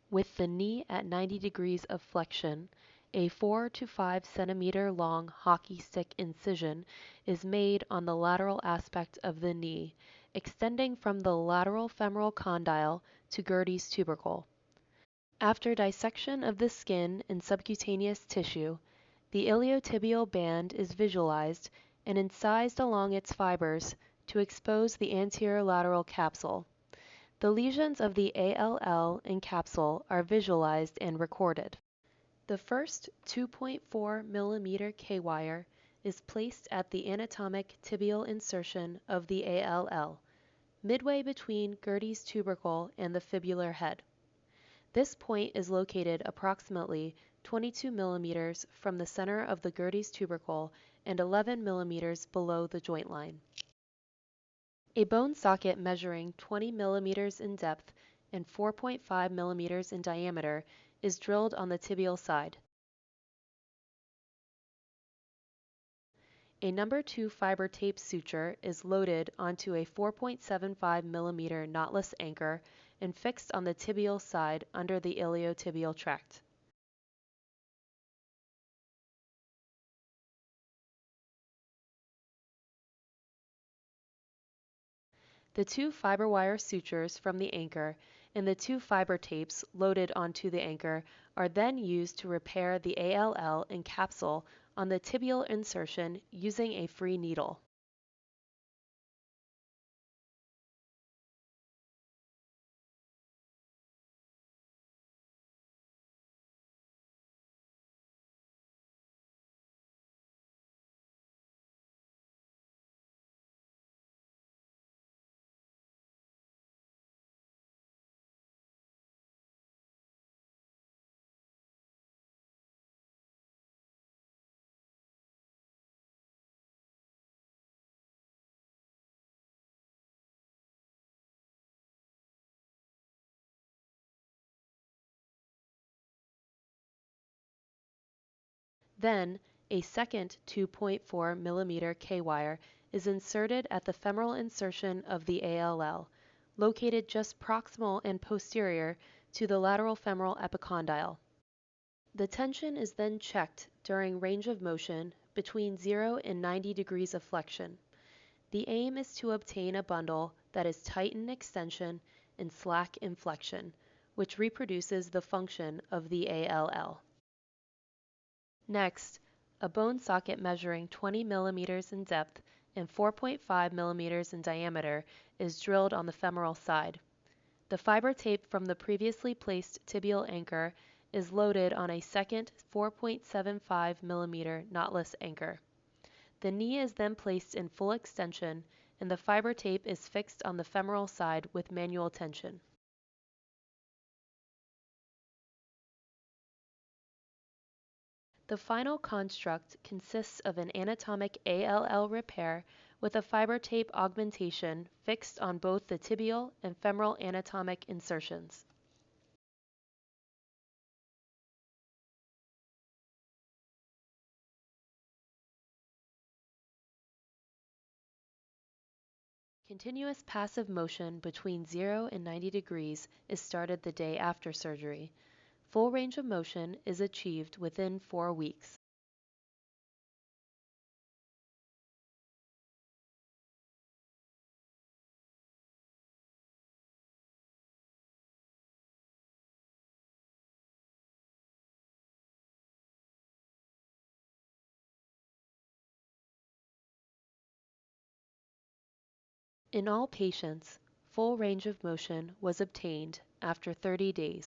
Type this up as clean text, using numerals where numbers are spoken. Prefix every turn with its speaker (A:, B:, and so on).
A: With the knee at 90 degrees of flexion, a 4 to 5 centimeter long hockey stick incision is made on the lateral aspect of the knee, extending from the lateral femoral condyle to Gerdy's tubercle. After dissection of the skin and subcutaneous tissue, the iliotibial band is visualized and incised along its fibers to expose the anterolateral capsule. The lesions of the ALL and capsule are visualized and recorded. The first 2.4 mm K-wire is placed at the anatomic tibial insertion of the ALL, midway between Gerdy's tubercle and the fibular head. This point is located approximately 22 mm from the center of the Gerdy's tubercle and 11 mm below the joint line. A bone socket measuring 20 mm in depth and 4.5 mm in diameter is drilled on the tibial side. A number 2 fiber tape suture is loaded onto a 4.75 mm knotless anchor and fixed on the tibial side under the iliotibial tract. The 2 fiber wire sutures from the anchor and the 2 fiber tapes loaded onto the anchor are then used to repair the ALL and capsule on the tibial insertion using a free needle. Then, a second 2.4 mm K-wire is inserted at the femoral insertion of the ALL, located just proximal and posterior to the lateral femoral epicondyle. The tension is then checked during range of motion between 0 and 90 degrees of flexion. The aim is to obtain a bundle that is tight in extension and slack in flexion, which reproduces the function of the ALL. Next, a bone socket measuring 20 mm in depth and 4.5 mm in diameter is drilled on the femoral side. The fiber tape from the previously placed tibial anchor is loaded on a second 4.75 mm knotless anchor. The knee is then placed in full extension and the fiber tape is fixed on the femoral side with manual tension. The final construct consists of an anatomic ALL repair with a fiber tape augmentation fixed on both the tibial and femoral anatomic insertions. Continuous passive motion between 0 and 90 degrees is started the day after surgery. Full range of motion is achieved within 4 weeks. In all patients, full range of motion was obtained after 30 days.